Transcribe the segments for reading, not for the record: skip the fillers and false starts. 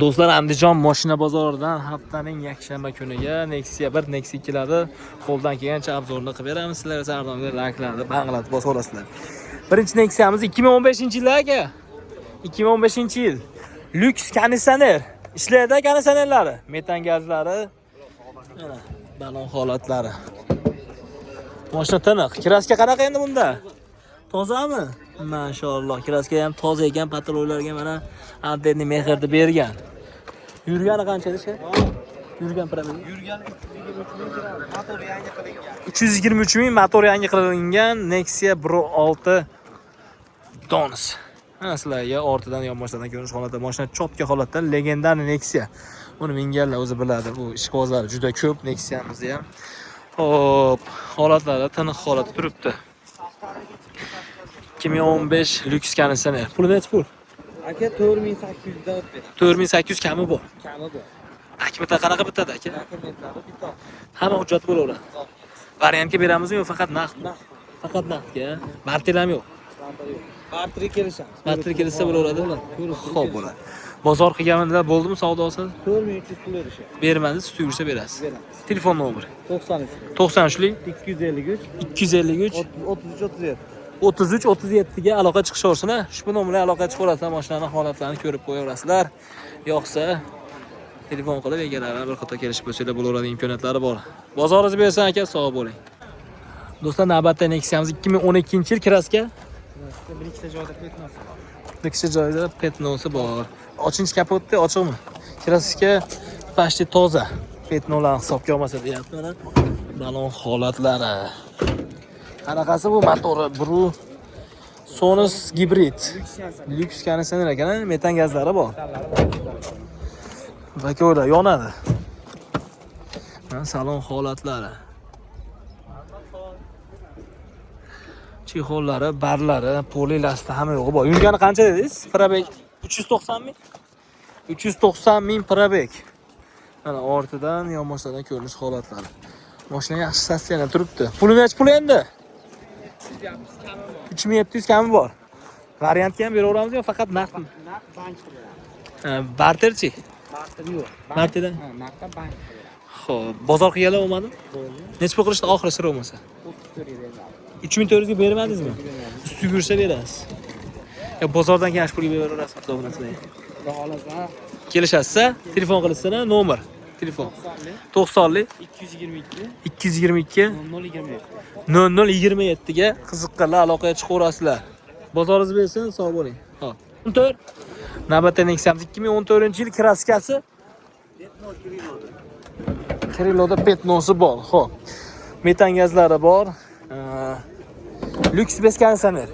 Do'stlar, Andijon mashina bozoridan haftaning yakshanba kuniga Nexia 1, Nexia 2 larni qo'ldan kelgancha obzorni qilib beramiz. Sizlar esa arzonga ranklarni banglatib bosib olasizlar. Birinchi Nexia'miz 2015-yil aka. 2015-yil. Lyuks konditsioner. Ishlaydi konditsionerlari, metan gazlari, mana balon holatlari. Mashina tiniq. Kraska qanaqa endi bunda? Tozami? Mashalloh, kraska ham toza ekan, patrollarga mana antenni mehrni bergan. Yurgani qancha edi? Yurgan probel. Yurgan 323 ming motor yangi qilingan Nexia 1.6 Dons. Sizlarga ortidan yonboshdan ko'rinish holatda mashina chotka holatda legendarniy Nexia. Buni minganlar o'zi biladi. Bu ishqibozlar juda ko'p Nexia'mizda ham. Hop, holatlari tiniq holatda turibdi. 2015 lyuks konditsioner. Puli necha pul? aka 4800 da o'tdi. 4800 kami bor. Kami bor. Akmeta qanaqa bitadi aka? Dokumentlari bitta. Hamma hujjat bo'laveradi. Variantga beramizmi yo faqat naqd? Naqd. Faqat naqdga. Barter ham yo'q. Barter kelishamiz. Barter kelsa bo'laveradi. Xo'p, bo'ladi. Bozor qilganimda bo'ldimi savdosi? 4300 pul berishadi. Bermadi, sut yursa berasiz. Beramiz. Telefon nomeri 93 93lik 253 253 33 37. 33 37 ga aloqa chiqishaversin. Ushbu nomerga aloqa chiqaverasizlar, mashinaning holatlarini ko'rib qo'yaverasizlar. Yo'qsa telefon qilib egalari bir qator kelishib bo'lsalar bo'laveradigan imkoniyatlari bor. Bozoringiz bersin aka, sog' bo'ling. Do'stlar, navbatda Nexia'miz 2012-yil kraska. Bir ikkita joyda ketmasin. Bir ikkita joyda petnosi bor. Ochinchi kapotda ochiqmi? Kraska pashti toza. Petnolarni hisobga olmasa deyapti mana. Balon holatlari. Qanaqasi bu motori? Bu Sonos gibrid. Lyuks konditsioner ekan, metan gazlari bor. Vakola yonadi. Salon holatlari. Chexollari, barlari, polilasti hamma yo'g'i bor. Yurgani qancha dedingiz? Probek 390 ming. 390 ming probek. Mana ortidan yonboshdan ko'rinish holatlari. Mashina yaxshi statsiyada turibdi. Puli necha pul endi? 3700 kami bor. Variantga ham beraveramiz yo faqat naqdmi? Naqd bank beramiz. Barterchi? Barter yo'q. Barterdan? Ha, naqddan bank. Xo'p, bozor qilganlar bo'lmadimi? Bo'ldi. Necha pul qilishdi oxiri sir bo'lmasa? 34 ga beramiz. 3400 ga bermadingizmi? Usti yursa berasiz. Yo bozordan kelgan pulga beraverasiz, hisoblasizlar. Xudo xolasa Kelishasiz, telefon qilishsa, nomer. Telefon 90lik 222 222 0027 ga qiziqqanlar aloqaga chiqaverasizlar. Bozoringiz bersin, sog' bo'ling. Xo'p. 14. Navbatda Nexia'miz 2014-yil kraskasi. Kiriloda petnosi bor. Xo'p. Metan gazlari bor. Lyuks bez konditsioner.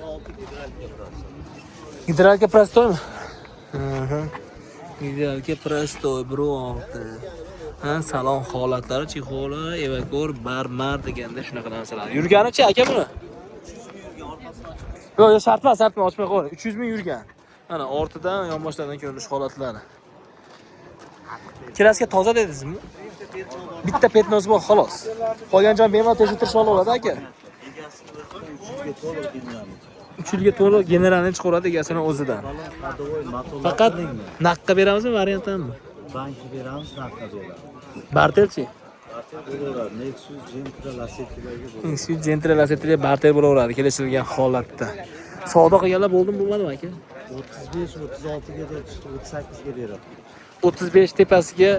Gidralka prostoymi? Gidralka prostoy, bro. Salon holatlari, chexola, evakor, bar deganda shunaqa narsalar. Yurganicha aka buni? Yo'q, shart emas, ochmay qo'y. 300 ming yurgan. Mana ortidan, yonboshlardan ko'rinish holatlari. Kraska toza dedingizmi? Bitta petnoz bor, xolos. Qolgan joy bemalol tekshirtirib olaveradi aka. 3 yilga to'liq generalni chiqaradi egasini o'zidan. Faqat naqdga beramizmi, variantdanmi? Bankga beramiz, naqdga beramiz. Barterchi? Barter bo'laveradi. Nexus Gentra Lasettilarga bo'ladi. Nexus Gentra Lasettilarga barter bo'laveradi kelishilgan holatda. Savdo qilganlar bo'ldimi, bo'lmadimi aka? 35, 36 ga chiqdi, 38 ga beradi. 35 tepasiga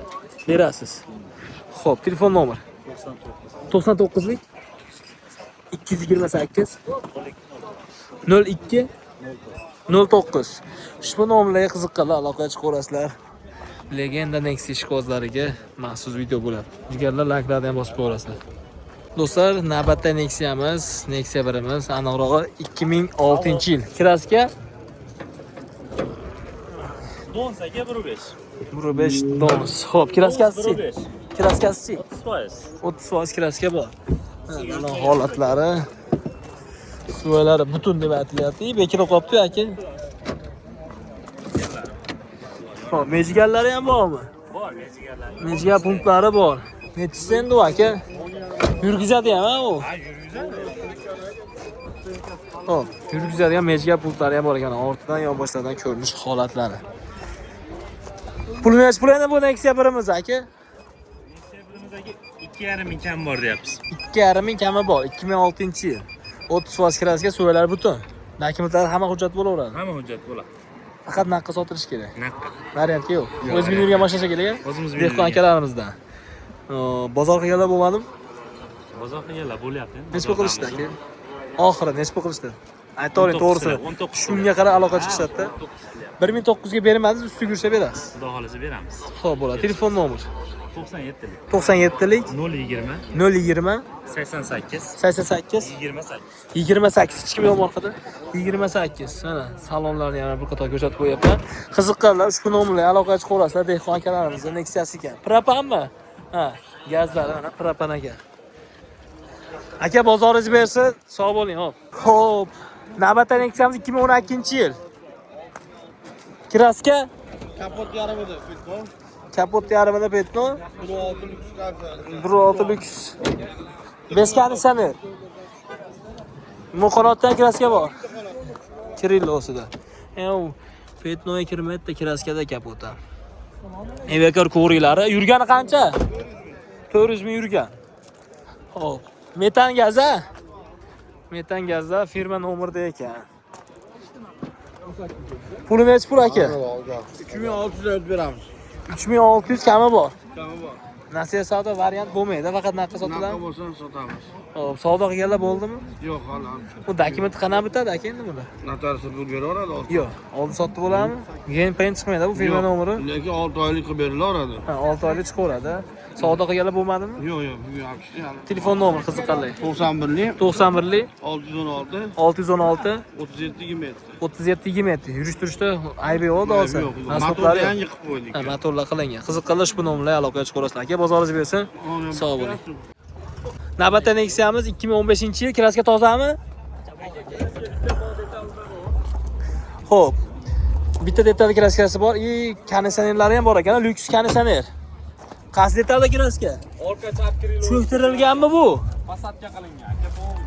berasiz. Xo'p, telefon nomer 99. 99lik 228 02 09. Ushbu nomerlarga qiziqqanlar aloqaga chiqaverasizlar. Legenda Nexia ishqibozlariga maxsus video bo'ladi. Jigarlar layklarni ham bosib qo'yasizlar. Do'stlar, navbatda Nexia'miz, Nexia 1imiz, aniqrog'i 2006-yil. Kraska Dons aka 1.5. 1.5 Dons. Xo'p, kraskasi. Kraskasi 30%. 30% kraska bor. Mana holatlari, suvalari butun deb aytilyapti. Bekirib qolibdi aka. Xo'p, mejgallari ham bormi? Bor mejigarlar. Mejiga punktlari bor. Nechisi endi u aka? Yurgizadi ham, ha u? Ha, yurgizadi. Xo'p, yurgizadigan mejiga punktlari ham bor ekan. Ortidan yonboshlardan ko'rinish holatlari. Pulni necha pul endi bu Nexia birimiz aka? Nexia birimizdagi 2,5 ming kam bor deyapmiz. 2,5 ming kami bor. 2006-yil. 30% kraska so'ylar butun. Dokumentlar hamma hujjat bo'laveradi. Hamma hujjat bo'ladi. Faqat naqd sotilish kerak. Naqd. Variantga yo'q. O'zimiz yurgan mashina kerak. O'zimiz Dehqon akalarimizdan. Bozor qilganlar bo'lmadimi? Bozor qilganlar bo'lyapti. Necha pul qilishdi aka? Oxiri necha pul qilishdi? Aytavering to'g'risini. Shunga qarab aloqa chiqishadi-da. 1900 ga bermaysiz, ustiga yursa berasiz. Xudo xolasa beramiz. Xo'p, bo'ladi. Telefon nomer. 97lik 97lik 020 020 88 88 28. 28 hech kim yo'q orqada 28 mana salonlarni yana bir qator ko'rsatib qo'yapman. Qiziqqanlar ushbu nomerlarga aloqa chiqib olasizlar. Dehqon akalarimizning Nexia'si ekan. Propanmi? Ha, gazlar mana propan ekan. Aka bozoringiz bersa, sog' bo'ling, hop. Xo'p. Navbatdagi Nexia'miz 2012-yil. Kraska Kapot yarimida Petno. kapot yarimida Petno. 16 lyuks karta. 16 lyuks. Beskani sani. Muqonotdan kraska bor. Kirillosida. Yo'q, Petnoga kirmaydi, kraskada kapota. Evakor ko'rilari yurgani qancha? 400 ming yurgan. Xo'p. Metan gaza? Metan gaza firma nomerida ekan. Puli necha pul aka? 2600 beramiz. 3600 kami bor. Kami bor. Nasiya savdo variant bo'lmaydi, faqat naqd sotiladi. Naqa bo'lsa sotamiz. Xo'p, savdo qilganlar bo'ldimi? Yo'q, hali. Bu dokument qana bitadi aka endi buni? Notarius pul beraveradi. Yo'q, oldi sotdi bo'ladimi? Gen payin chiqmaydi bu firma nomeri. Lekin 6 oylik qilib berilaveradi. Ha, 6 oylik chiqaveradi. Savdo qilganlar bo'lmadimi? Yo'q, yo'q, bu yaxshi. Telefon nomeri qiziqarli. 91lik 91lik 616 616 37 27. 37 27. Yurish-turishda aybi yo'q olsa. Motorni Asboblari yangi qilib qo'ydik. ha, motorlar qilingan. Qiziqqanlar ushbu nomerlarga aloqa chiqarasizlar. Aka bozoringiz bersin. Sog' bo'ling. Navbatdagi Nexia'miz 2015-yil. Kraska tozami? Xo'p. Bitta detal kraskasi bor. Kondisionerlari ham bor ekan, lyuks kondisioner. Qaysi detalda kraska? Orqa chap kirilo. Cho'ktirilganmi bu? Fasadga qilingan. Aka bo'ldi.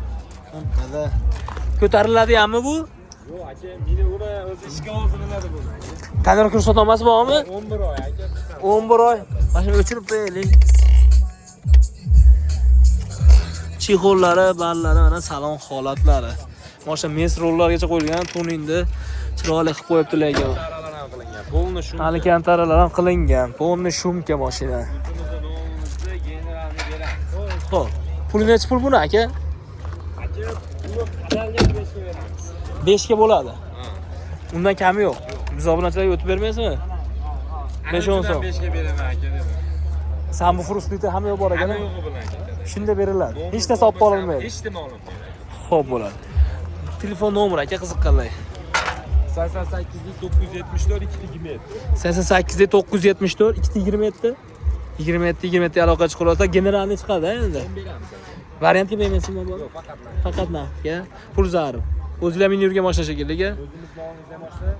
Mana. Ko'tariladiganmi bu? Yo'q, aka, meni uni o'zi ishga hozirlanadi bu. Tanir ko'rsatmasi bormi? 11 oy aka. 11 oy. Mashina o'chirib qo'yaylik. Chexollari, barlari, mana salon holatlari. Mashina mes rollargacha qo'yilgan, tuningni chiroyli qilib qo'yibdilar ekan. Taralar ham qilingan. Polni shu. Hali kantaralar ham qilingan. Polni shumka mashina. Generalni beramiz. Xo'p. Puli necha pul buni aka? Aka, uni qadalga 5 ga beramiz. 5 ga bo'ladi. Undan kami yo'q. Biz obunachilarga o'tib bermaysizmi? 5-10 so'm. 5 ga beraman aka dedi. Sambu fruslita hamma yo'q bor ekan. Hamma yo'g'i bilan ketadi. Shunda beriladi. Hech narsa olib qo'yilmaydi. Hech nima olib. Xo'p bo'ladi. Telefon nomeri aka qiziqqanlar. 88 974 227. 88 974 227 27 aloqa chiqarsa generalni chiqadi endi. Variantga bermaysizmi bor? Faqat naqdga. Pul zarim. O'zingizlar meni yurgan mashina shekilliga. O'zimiz nomimizda mashina.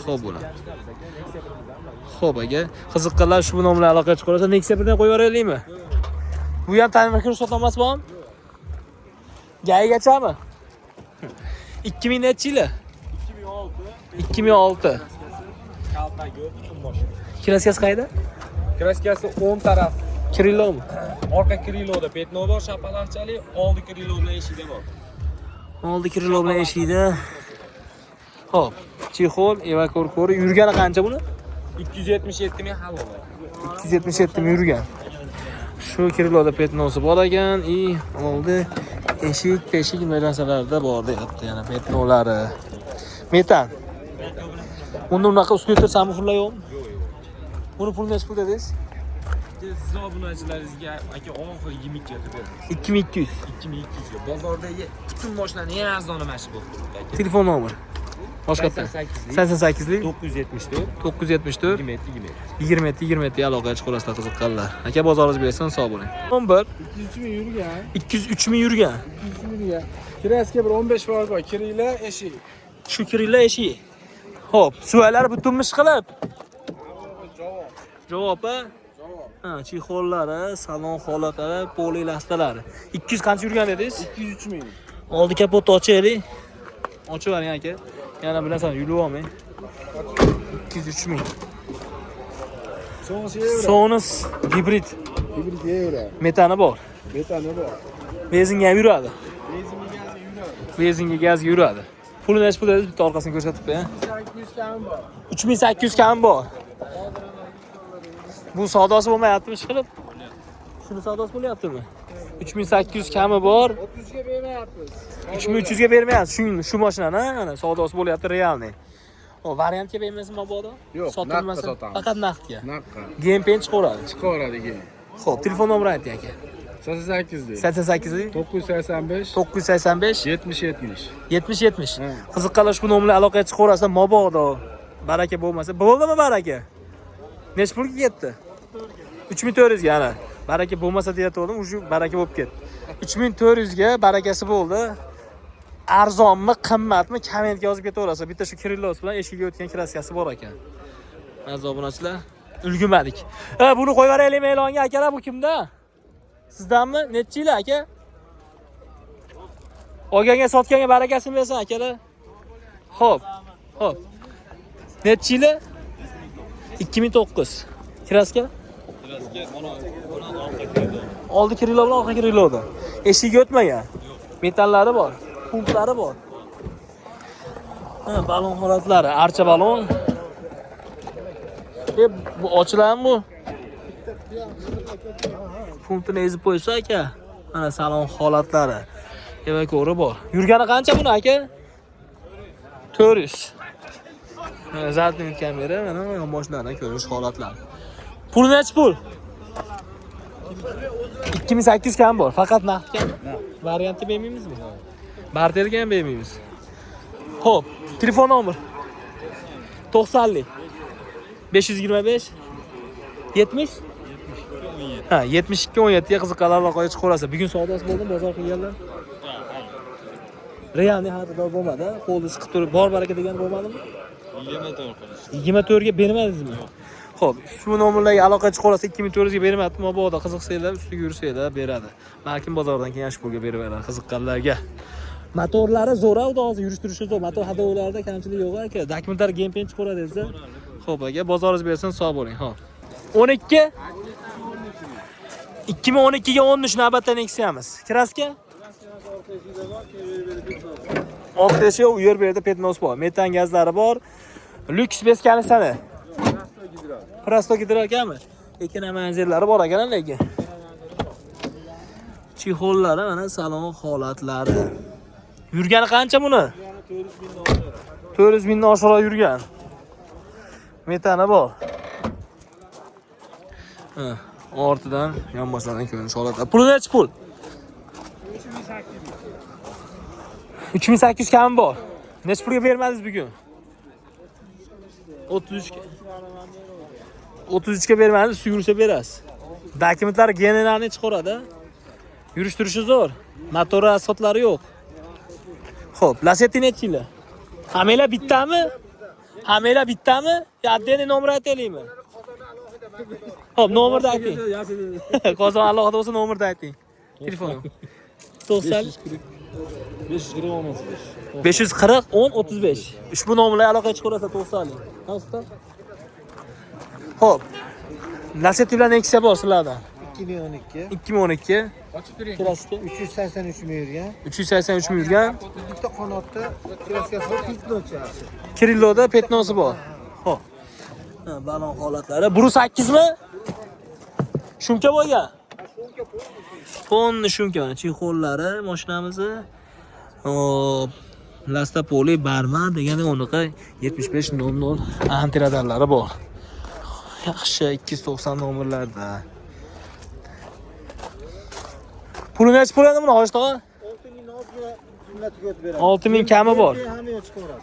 Xo'p bo'ladi. Xo'p aka, qiziqqanlar ushbu nomer bilan aloqa chiqarsa Nexia birdan qo'yib yuboraylikmi? Bu ham ta'mirga ruxsatnomasi bormi? Gaygachami? 2000 nechi yili? 2006. Kaltagi butun mashina. Kraskasi qayda? Kraskasi 10 taraf. Kirillomi? Orqa kriloda petno bor, shapalaqchali, oldi krilo bilan eshigi bor. Oldi kirilo bilan eshikda. Xo'p, chexol, evakor ko'ri yurgani qancha buni? 277 ming hal bo'ladi. 277 ming yurgan. Shu kiriloda petnosi bor ekan, oldi eshik narsalarda bor deyapti, yana petnolari. Metan. Unda unaqa ustiga samfurlar yo'qmi? Buni pul necha pul dedingiz? Siz obunachilaringizga aka oxiri 22 ga beramiz. 2200. 2200 ga. Bozordagi butun mashinaning eng arzoni mana shu bo'ldi aka. Telefon nomeri. Boshqatdan. 88lik 974 974 27 27 aloqa chiqarasizlar qiziqqanlar. Aka bozoringiz bersin, sog' bo'ling. 11 203 ming yurgan. 203 ming yurgan. 203 ming yurgan. Kraska bir 15 foiz bor. Kirila eshik. Shu kiringlar eshik. Xo'p, suvalar butunmi ishqilib? Javob. Ha, chexollari, salon holatlari, polilastalari. 200 qancha yurgan dedingiz? 203 ming. Oldi kapotni ochaylik. Ochib bering aka. Yana bilasan, yulib olmang. 203 ming. Sonus gibrid. Hibrid euro. Metani bor. Metani bor. Benzinga ham yuradi. Benzinga gaz euro. Benzinga gazga yuradi. Puli necha pul dedi bitta orqasini ko'rsatibdi. 800 kam bor. 3800 kam bor. Bu savdosi bo'lmayaptimi ishqilib? Shuni savdosi bo'lyaptimi? 3800 kami bor. 30 ga bermayapmiz. 3300 ga bermayapsiz. Shu mashinani, ana savdosi bo'lyapti realniy. O variantga bermaysizmi mabodo? Yo'q, sotilmasa naqdga sotamiz. faqat naqdga. Naqqa. Game pen chiqaveradi. Chiqaveradi keyin. Xo'p, telefon nomerini ayting aka. 88 deydi. 88 985 985 70 70. 70 70. Ha. Qiziqqanlar ushbu nomer bilan aloqaga chiqaverasizlar. Mabodo baraka bo'lmasa, bo'ldimi baraka? Necha pulga ketdi? 3400 ga ana. Baraka bo'lmasa deyatgandim, shu baraka bo'lib ketdi. 3400 ga barakasi bo'ldi. Arzonmi, qimmatmi? Kommentga yozib ketaverasiz. Bitta shu Kirillos bilan eshikga o'tgan kraskasi bor ekan. Aziz obunachilar, ulgurmadik. Buni qo'yib yuboraylikmi e'longa akalar, bu kimda? Sizdanmi? Necha yil aka? Olganga sotganga barakasini bersin akalar. Xo'p. Xo'p. Necha yili? 2009. Kraska? Oldi Kirillo bilan orqa Kirilloda. Eshikga o'tmagan. Metallari bor, punklari bor. Balon holatlari, archa balon. Bu ochiladimi bu? Punktini ezib qo'ysa aka. Mana salon holatlari. Eva ko'ri bor. Yurgani qancha buni aka? 400. Mana zartning kamera, mana mashinalardan ko'rish holatlari. Pul necha pul? 2800 kam bor. Faqat naqdga. Variantni bermaymizmi? Barterga ham bermaymiz. Xo'p, telefon nomer 90 525 70 Ha, 72 17 ga qiziqqanlar aloqaga chiqaverasiz. Bugun savdosi bo'ldimi, bozor qilganlar? Realniy xaridor bo'lmadi. Qo'lda chiqib turib, bor baraka degan bo'lmadimi? 24 ga bermadingizmi? Xo'p, shu nomerlarga aloqa chiqaverasiz. 2400 ga bermayapti, mabodo qiziqsanglar, ustiga yursanglar beradi. Balkim bozordan keyin yosh pulga berib beradi qiziqqanlarga. Motorlari zo'r, hozir yurishtirishi zo'r. Motor hadovalarida kamchilik yo'q aka. Dokumentlar game pen chiqaveradi desa. Xo'p aka, bozoringiz bersin, sog' bo'ling. Xo'p. 12 2012 ga 13 navbatdan eksiyamiz. Kraska? Orqashi u yer berdi, petnos bor. Metan gazlari bor. Lyuks beskanisani. Prosto gidralkanmi? Lekin manzillari bor ekan lekin. Chixollari mana salon holatlari. Yurgani qancha buni? 400 mingdan oshiqroq yurgan. Metani bor. Ortidan yonboshlardan ko'rinish holatlar. Puli necha pul? 3800 kam bor. Necha pulga bermadingiz bugun? 33 ga bermadingiz, suyursa berasiz. Dokumentlari generalni chiqaradi. Yurishtirishi zo'r. Motor asfaltlari yo'q. Xo'p, Lacetti necha yil? Hamela bittami? Hamela bittami? Yo'q, nomer aytaylikmi? Xo'p, nomerni ayting. Qozon alohida bo'lsa nomerni ayting. Telefon. 90 540 10 35. Ushbu nomerlarga aloqa chiqarsa 90. Hozir. Xo'p. Lacetti bilan Nexia bor sizlarda. 2012. 2012. Ochib turing. Kraska 383 ming yurgan. 383 ming yurgan. Bitta qanotda kraskasi bor, petnochi. Kirilloda petnosi bor. Xo'p. Balon holatlari. Buru 8 mi? Shumka bo'lgan. Fonni shumka, chixollari mashinamizni. Hop. Lastapoli Barman degani unaqa 7500 antiradarlari bor. Yaxshi 290 nomerlarda. Puli necha bo'ladi buni Hojish tog'a? 6000 kami bor.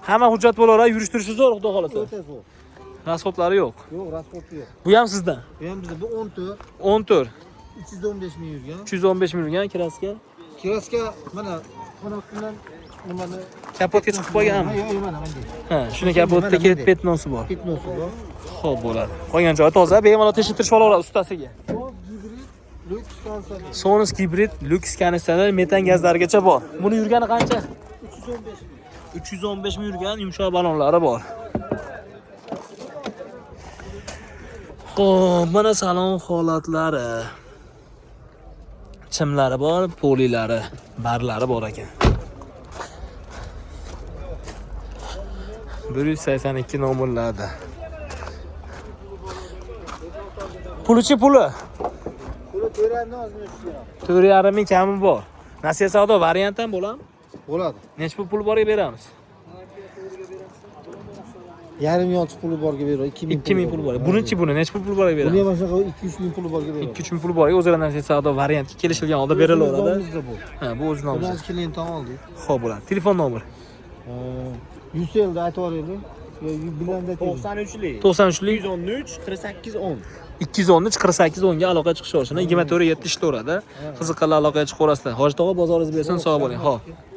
Hamma hujjat bo'laveradi, yurishtirishi zo'r, xudo xolasa. Rasxotlari yo'q. Yo'q, rasxoti yo'q. Bu ham sizdan. Bu ham bizda, bu 14. 14. 315 ming yurgan. 315 ming yurgan kraska. Kraska mana qanot bilan nimani Kapotga chiqib qolganmi? Yo'q, mana bunday. Ha, shuni kapotda petnosi bor. Petnosi bor. Xo'p, bo'ladi. Qolgan joyi toza, bemalol tekshirtirib olaveradi ustasiga. Lux kanser. Sonus gibrid Lux kanistralar metan gazlarigacha bor. Buni yurgani qancha? 315 ming yurgan yumshoq balonlari bor. Xo'p, mana salon holatlari. Chimlari bor, polilari, barlari bor ekan. 182 nomerlarda. Pulichi puli? Puli 4,5 4,5 ming kami bor. Nasiya savdo variant ham bo'ladimi? bo'ladi. Nechta pul boriga beramiz? Yarim yolchi puli borga beradi. 2 ming pul bor. Buni-chi buni nechta pul boriga Buni beramiz? ham mana shunaqa 200 ming puli borga beradi. 2-3 ming pul boriga o'zaro nasiya savdo variantga kelishilgan holda berilaveradi. Bizda bu. Ha, bu o'z nomimiz. Biz klientdan oldik. Xo'p bo'ladi. Telefon nomeri. Yuselda aytib yuboraylik. Yo, bilanda 93lik. 93lik 113 48 10. 213 48 10 ga aloqa chiqish yo'lini 24/7 ishlayveradi. Qiziqqanlar aloqaga chiqaverasizlar. Hoji tog'a bozoringiz bersin, sog' bo'ling. Xo'p.